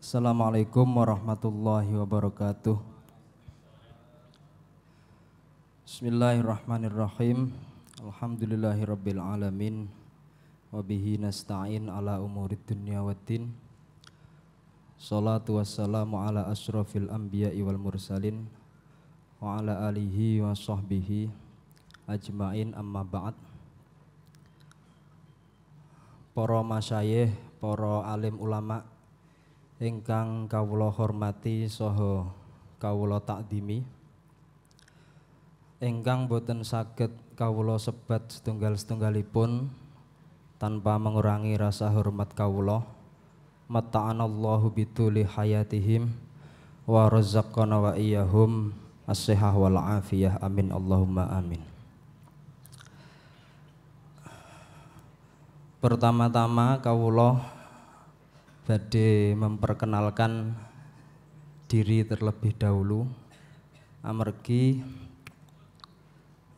Assalamualaikum warahmatullahi wabarakatuh. Bismillahirrahmanirrahim. Alhamdulillahirabbil alamin. Wabihi nasta'in ala umurid dunya waddin. Salatu wassalamu ala asyrafil anbiya'i wal mursalin wa ala alihi wa sahbihi ajmain, amma ba'd. Para masyayikh, para alim ulama ingkang kawula hormati saha kawula takdimi, ingkang boten saged kawula sebat setunggal-setunggalipun tanpa mengurangi rasa hormat kawula. Mata'anallahu bituli hayatihim wa razzaqana wa iyyahum as-sihah wal afiyah, amin Allahumma amin. Pertama-tama kawula badhe memperkenalkan diri terlebih dahulu, amargi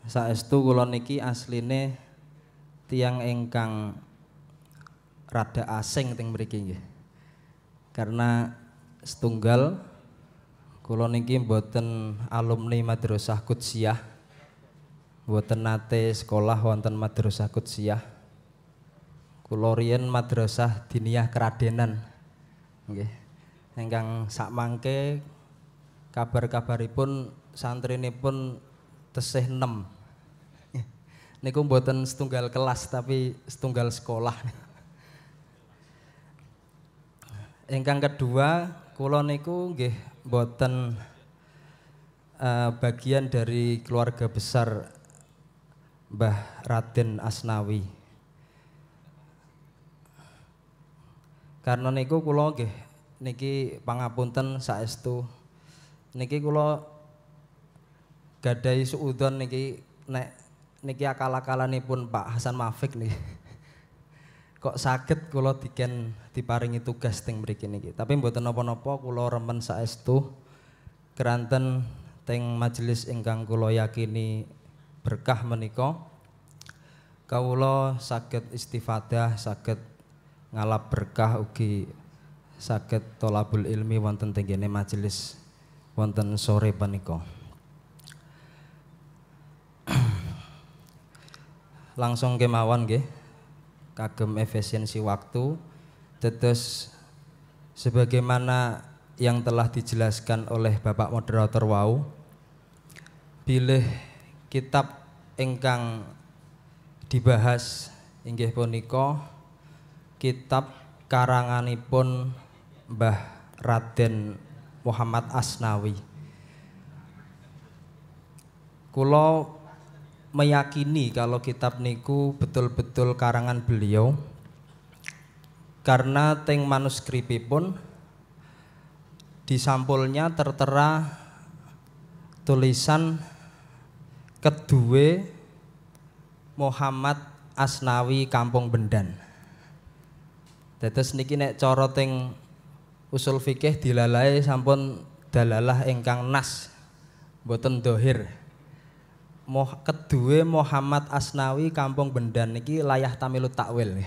saestu kula niki asline tiyang ingkang rada asing teng mriki nggih. Karena setunggal kula niki mboten alumni Madrasah Qudsiyah, mboten nate sekolah wonten Madrasah Qudsiyah. Kula riyen madrasah diniyah Keradenan nggih. Ingkang sakmangke kabar-kabaripun santrinipun tesih 6. Niku mboten setunggal kelas tapi setunggal sekolah. Ingkang kedua, kula niku nggih mboten bagian dari keluarga besar Mbah Raden Asnawi. Karena niku kula nggih niki pangapunten saestu niki kula gadhahi suudzon niki nek niki akal-akalanipun Pak Hasan Mafik niki. Kok saged kula diparingi tugas teng mriki niki. Tapi mboten napa-napa kula remen saestu keranten teng majelis ingkang kula yakini berkah menika kawula saged istifadah, saged ngalap berkah, ugi saged tholabul ilmi wonten tenggene majelis wonten sore punika. Langsung kemawon nggih, kagem efisiensi waktu, dados sebagaimana yang telah dijelaskan oleh Bapak moderator wau, bilih kitab ingkang dibahas inggih punika kitab karanganipun Mbah Raden Muhammad Asnawi. Kula meyakini kalau kitab niku betul-betul karangan beliau, karena teng manuskripipun di sampulnya tertera tulisan kedue Muhammad Asnawi Kampung Bendan. Dados niki nek cara teng usul fikih dilalae sampun dalalah ingkang nas, mboten dohir. Kedue Muhammad Asnawi Kampung Bendan niki layah tamilut takwil.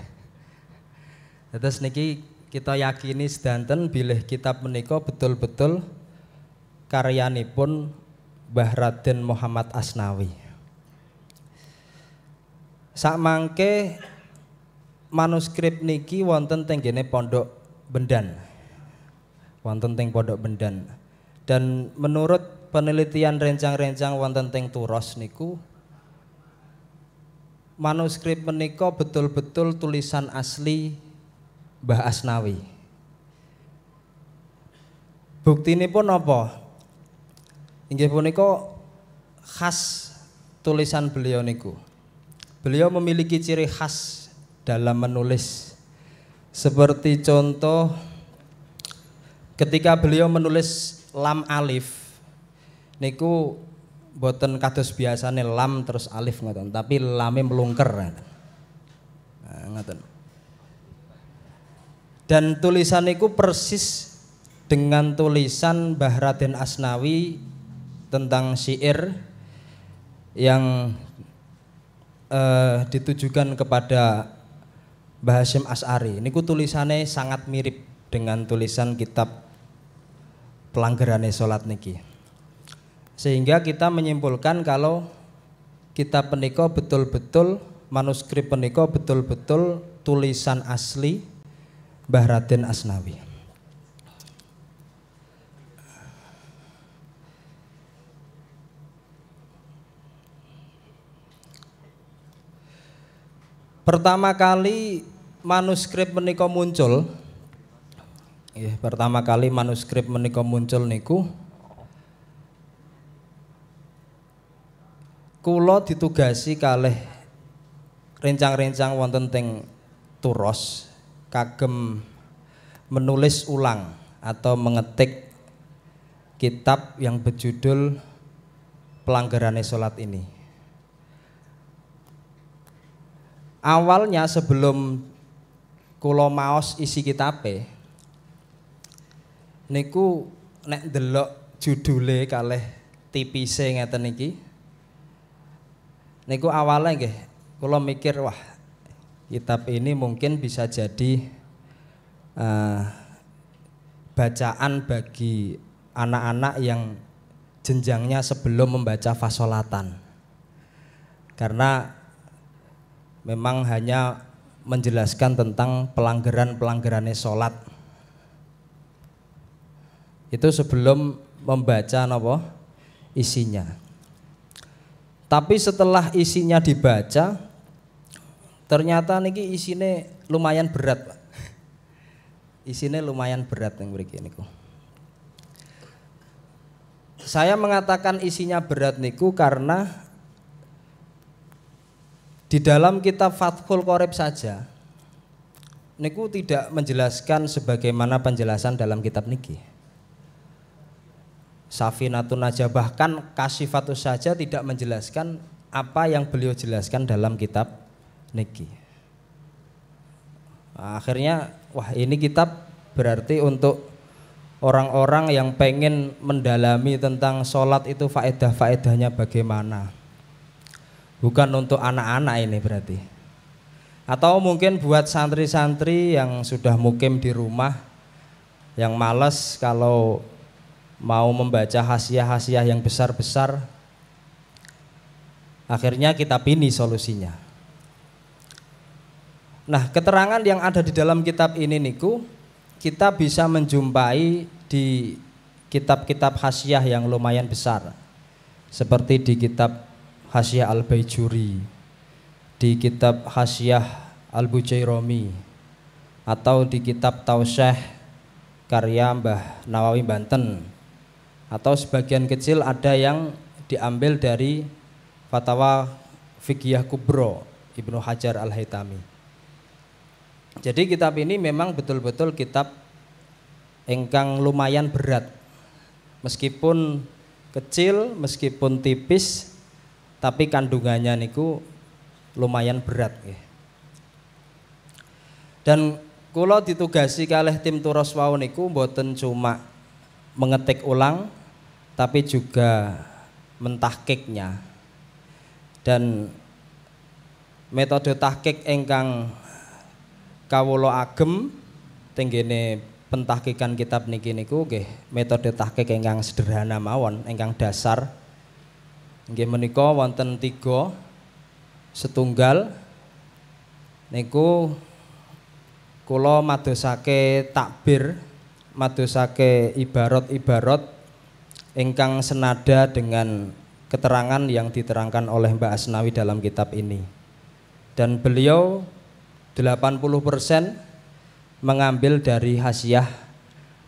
Dados niki kita yakini sedanten bilih kitab menika betul-betul karyanipun Mbah Raden Muhammad Asnawi. Sakmangke manuskrip niki wonten teng gene Pondok Bendan. Wonten teng Pondok Bendan. Dan menurut penelitian rencang-rencang wonten teng Turos niku manuskrip menika betul-betul tulisan asli Mbah Asnawi. Buktinipun apa? Inggih punika khas tulisan beliau niku. Beliau memiliki ciri khas dalam menulis, seperti contoh ketika beliau menulis lam alif niku boten kados biasane lam terus alif ngoten, tapi lame melungker. Nah, ngoten. Dan tulisan niku persis dengan tulisan Mbah Raden Asnawi tentang syair yang ditujukan kepada Mbah Hasyim Asy'ari. Niku tulisannya sangat mirip dengan tulisan kitab pelanggarane salat niki. Sehingga kita menyimpulkan kalau kitab punika betul-betul manuskrip punika betul-betul tulisan asli Mbah Raden Asnawi. Pertama kali manuskrip menika muncul, pertama kali manuskrip menika muncul niku kula ditugasi kalih rencang-rencang wonten teng Turos kagem menulis ulang atau mengetik kitab yang berjudul Pelanggarane Salat ini. Awalnya sebelum kula maos isi kitabe niku nek ndelok judule kalih tipise ngeten iki niku awalnya nggih kula mikir wah kitab ini mungkin bisa jadi bacaan bagi anak-anak yang jenjangnya sebelum membaca fasolatan, karena memang hanya menjelaskan tentang pelanggaran-pelanggarannya sholat itu sebelum membaca napa isinya. Tapi setelah isinya dibaca ternyata niki isine lumayan berat, Pak. Isine lumayan berat yang mriki niku. Saya mengatakan isinya berat niku karena di dalam kitab Fathul Qorib saja niku tidak menjelaskan sebagaimana penjelasan dalam kitab niki. Safinatun Najah bahkan Kasyifatus saja tidak menjelaskan apa yang beliau jelaskan dalam kitab niki. Akhirnya wah ini kitab berarti untuk orang-orang yang pengen mendalami tentang sholat itu faedah-faedahnya bagaimana. Bukan untuk anak-anak ini berarti. Atau mungkin buat santri-santri yang sudah mukim di rumah, yang malas kalau mau membaca hasiah-hasiah yang besar-besar, akhirnya kitab ini solusinya. Nah, keterangan yang ada di dalam kitab ini niku kita bisa menjumpai di kitab-kitab hasiah yang lumayan besar, seperti di kitab Hasyiah Al-Baijuri, di kitab Hasyiah Al-Bujairomi, atau di kitab Tausyeh karya Mbah Nawawi Banten, atau sebagian kecil ada yang diambil dari Fatwa Fiqhiyah Kubro Ibnu Hajar Al-Haytami. Jadi kitab ini memang betul-betul kitab ingkang lumayan berat, meskipun kecil, meskipun tipis, tapi kandungannya niku lumayan berat ya. Dan kula ditugasi kalih tim Turos wau niku mboten cuma mengetik ulang tapi juga mentahkiknya. Dan metode tahkik ingkang kawula agem tenggene pentahkikan kitab niki niku nggih metode tahkik ingkang sederhana mawon, ingkang dasar. Nggih menika wonten 3. Setunggal niku kula madosake takbir, madosake ibarat-ibarat ingkang senada dengan keterangan yang diterangkan oleh Mbak Asnawi dalam kitab ini. Dan beliau 80% mengambil dari Hasyiah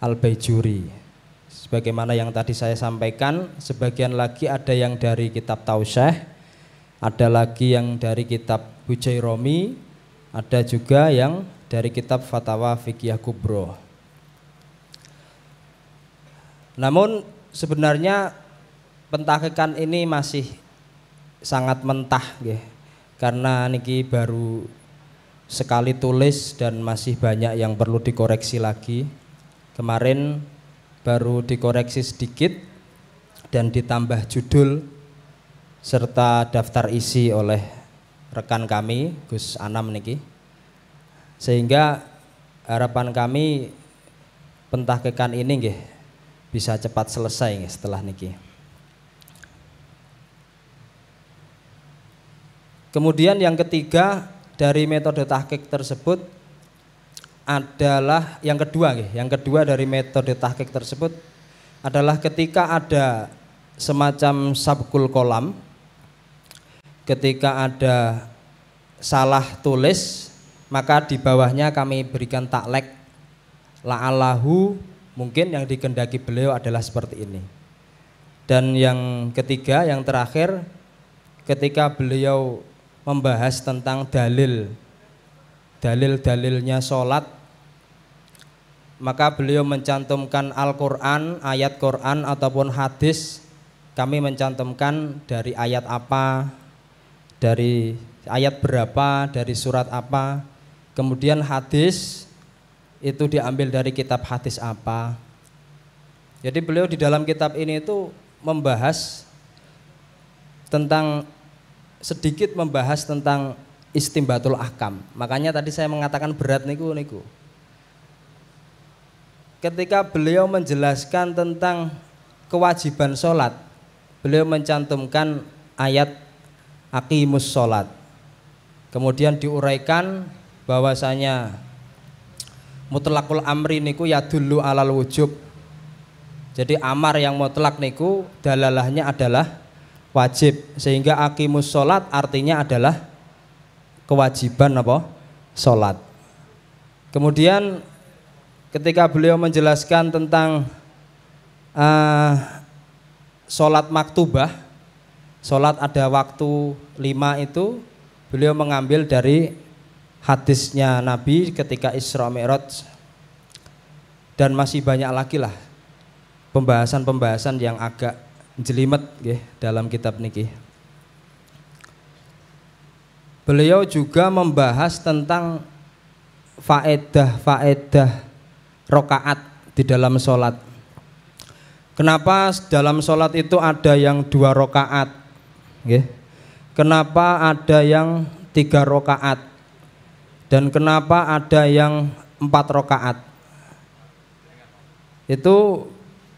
Al-Baijuri. Sebagaimana yang tadi saya sampaikan, sebagian lagi ada yang dari kitab Tausyeh, ada lagi yang dari kitab Bujairomi, ada juga yang dari kitab Fatwa Fiqhiyah Kubro. Namun sebenarnya pentahkikan ini masih sangat mentah nggih. Karena niki baru sekali tulis dan masih banyak yang perlu dikoreksi lagi. Kemarin baru dikoreksi sedikit dan ditambah judul serta daftar isi oleh rekan kami Gus Anam niki. Sehingga harapan kami pentahkikan ini nggih bisa cepat selesai nggih setelah niki. Kemudian yang ketiga dari metode tahqiq tersebut adalah yang kedua nggih. Yang kedua dari metode tahqiq tersebut adalah ketika ada semacam sabkul kolam, ketika ada salah tulis, maka di bawahnya kami berikan taklek la'allahu, mungkin yang dikehendaki beliau adalah seperti ini. Dan yang ketiga, yang terakhir, ketika beliau membahas tentang dalilnya sholat, maka beliau mencantumkan Al-Quran, ayat Quran ataupun hadis. Kami mencantumkan dari ayat apa, dari ayat berapa, dari surat apa. Kemudian hadis itu diambil dari kitab hadis apa. Jadi beliau di dalam kitab ini itu sedikit membahas tentang istimbatul ahkam. Makanya tadi saya mengatakan berat niku. Ketika beliau menjelaskan tentang kewajiban sholat, beliau mencantumkan ayat aqimus sholat. Kemudian diuraikan bahwasanya mutlaqul amri niku yadullu alal wujub. Jadi amar yang mutlak niku dalalahnya adalah wajib, sehingga aqimus sholat artinya adalah kewajiban apa? Sholat. Kemudian ketika beliau menjelaskan tentang sholat maktubah, sholat ada waktu 5 itu, beliau mengambil dari hadisnya Nabi ketika Isra Mi'raj. Dan masih banyak lagi lah pembahasan-pembahasan yang agak jelimet dalam kitab niki. Beliau juga membahas tentang faedah rokaat di dalam sholat. Kenapa dalam sholat itu ada yang 2 rokaat? Kenapa ada yang 3 rokaat? Dan kenapa ada yang 4 rokaat? Itu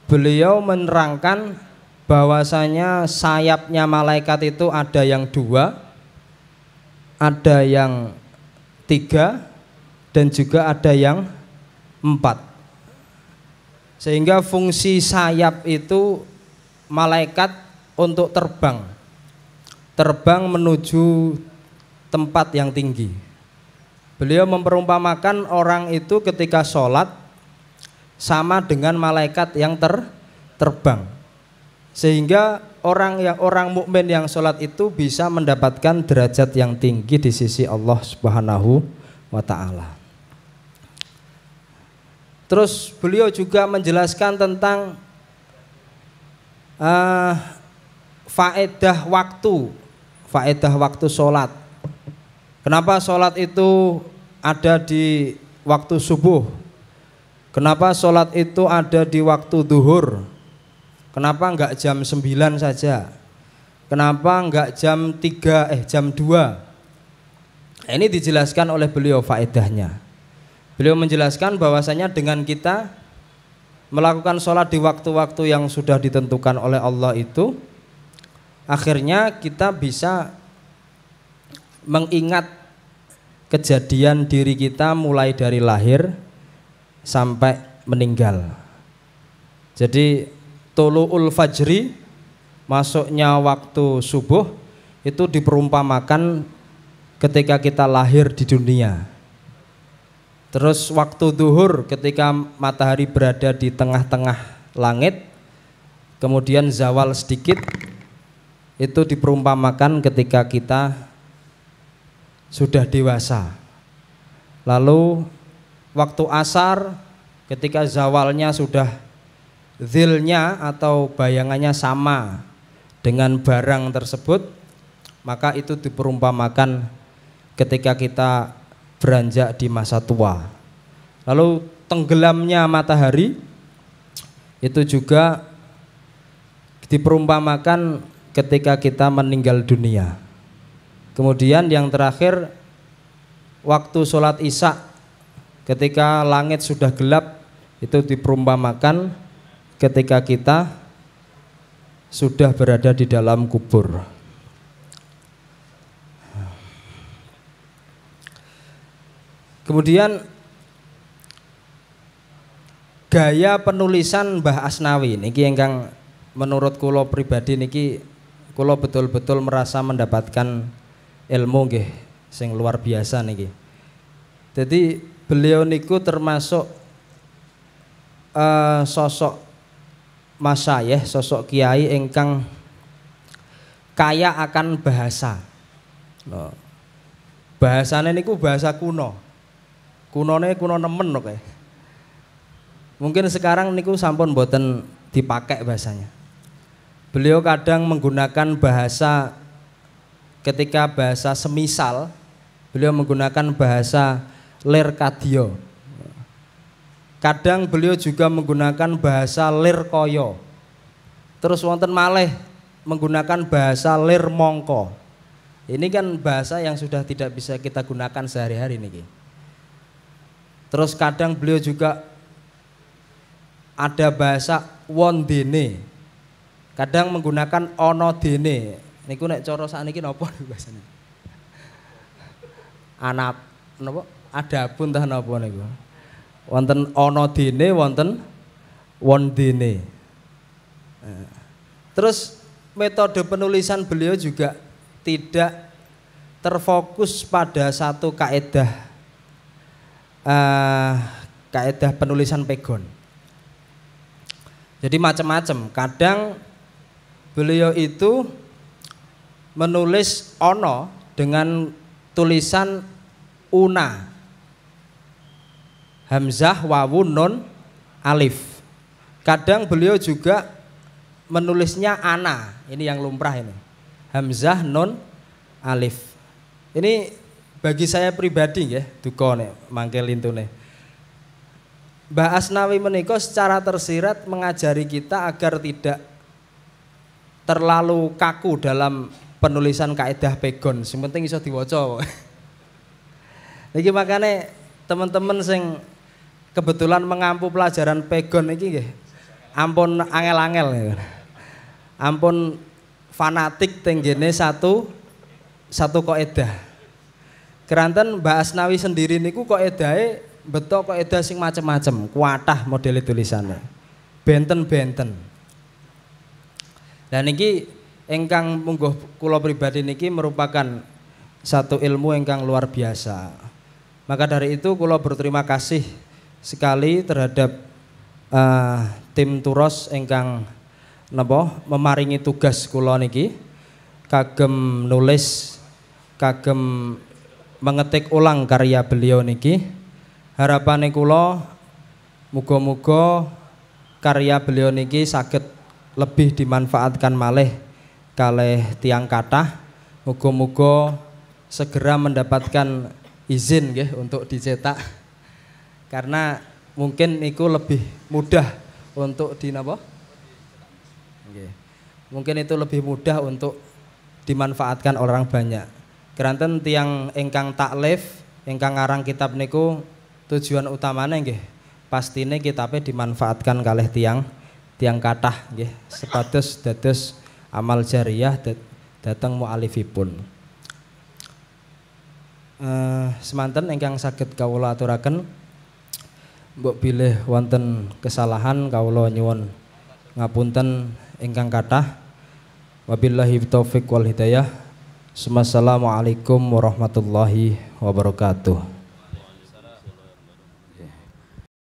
beliau menerangkan bahwasanya sayapnya malaikat itu ada yang 2, ada yang 3, dan juga ada yang 4. Sehingga fungsi sayap itu malaikat untuk terbang menuju tempat yang tinggi. Beliau memperumpamakan orang itu ketika sholat sama dengan malaikat yang terbang. Sehingga orang mukmin yang sholat itu bisa mendapatkan derajat yang tinggi di sisi Allah Subhanahu wa ta'ala. Terus beliau juga menjelaskan tentang faedah waktu sholat. Kenapa sholat itu ada di waktu subuh? Kenapa sholat itu ada di waktu duhur? Kenapa enggak jam 9 saja? Kenapa enggak jam 2? Ini dijelaskan oleh beliau faedahnya. Beliau menjelaskan bahwasanya dengan kita melakukan sholat di waktu-waktu yang sudah ditentukan oleh Allah itu, akhirnya kita bisa mengingat kejadian diri kita mulai dari lahir sampai meninggal. Jadi tulu'ul fajri, masuknya waktu subuh, itu diperumpamakan ketika kita lahir di dunia. Terus waktu duhur ketika matahari berada di tengah-tengah langit, kemudian zawal sedikit, itu diperumpamakan ketika kita sudah dewasa. Lalu waktu asar ketika zawalnya sudah zilnya atau bayangannya sama dengan barang tersebut, maka itu diperumpamakan ketika kita beranjak di masa tua. Lalu tenggelamnya matahari itu juga diperumpamakan ketika kita meninggal dunia. Kemudian yang terakhir waktu sholat isya ketika langit sudah gelap, itu diperumpamakan ketika kita sudah berada di dalam kubur. Kemudian gaya penulisan Mbah Asnawi niki ingkang menurut kula pribadi niki kula betul-betul merasa mendapatkan ilmu nggih sing luar biasa niki. Jadi beliau niku termasuk sosok masyayikh, sosok kiai ingkang kaya akan bahasa. Bahasane niku bahasa kuno. Kunone kuno nemen kok. Mungkin sekarang niku sampun mboten dipakai bahasanya. Beliau kadang menggunakan bahasa ketika bahasa semisal, beliau menggunakan bahasa lirkadio. Kadang beliau juga menggunakan bahasa lirkoyo. Terus wonten malih menggunakan bahasa lirmongko. Ini kan bahasa yang sudah tidak bisa kita gunakan sehari-hari niki. Terus kadang beliau juga ada bahasa wondene. Kadang menggunakan onodene. Niku nek cara sakniki napa bahasane? Anak napa? Adapun tah napa niku? Wonten onodene, wonten wondene. Terus metode penulisan beliau juga tidak terfokus pada satu kaidah penulisan pegon. Jadi macam-macam. Kadang beliau itu menulis ono dengan tulisan una, hamzah, wawu, nun, alif. Kadang beliau juga menulisnya ana. Ini yang lumrah ini. Hamzah, nun, alif. Ini bagi saya pribadi ya, duka nek mangke lintune. Mbah Asnawi menika secara tersirat mengajari kita agar tidak terlalu kaku dalam penulisan kaidah pegon. Sing penting iso diwaca. Niki makane teman-teman sing kebetulan mengampu pelajaran pegon iki nggih. Ampun angel-angel. Ampun fanatik tenggene satu kaidah. Keranten Mbah Asnawi sendiri niku kaedahe beto kaedah sing macem-macem, kuatah model tulisannya. Benten-benten. Dan niki ingkang mungguh kula pribadi niki merupakan satu ilmu ingkang luar biasa. Maka dari itu kula berterima kasih sekali terhadap tim Turos ingkang napa memaringi tugas kula niki kagem nulis, kagem mengetik ulang karya beliau niki. Harapane kula muga-muga karya beliau niki saged lebih dimanfaatkan malih kalih tiyang kathah. Muga-muga segera mendapatkan izin nggih untuk dicetak. Karena mungkin niku lebih mudah untuk dinapa? Nggih. Mungkin itu lebih mudah untuk dimanfaatkan orang banyak. Keranten tiang ingkang taklif, ingkang ngarang kitab niku tujuan utamanya nggih pastine kitabe dimanfaatkan kalih tiang kathah nggih sepados dados amal jariyah dhateng mualifipun. Semanten ingkang saged kawula aturaken, mbok bilih wonten kesalahan kawula nyuwun ngapunten ingkang kathah. Wabillahi taufiq wal hidayah. Assalamualaikum warahmatullahi wabarakatuh.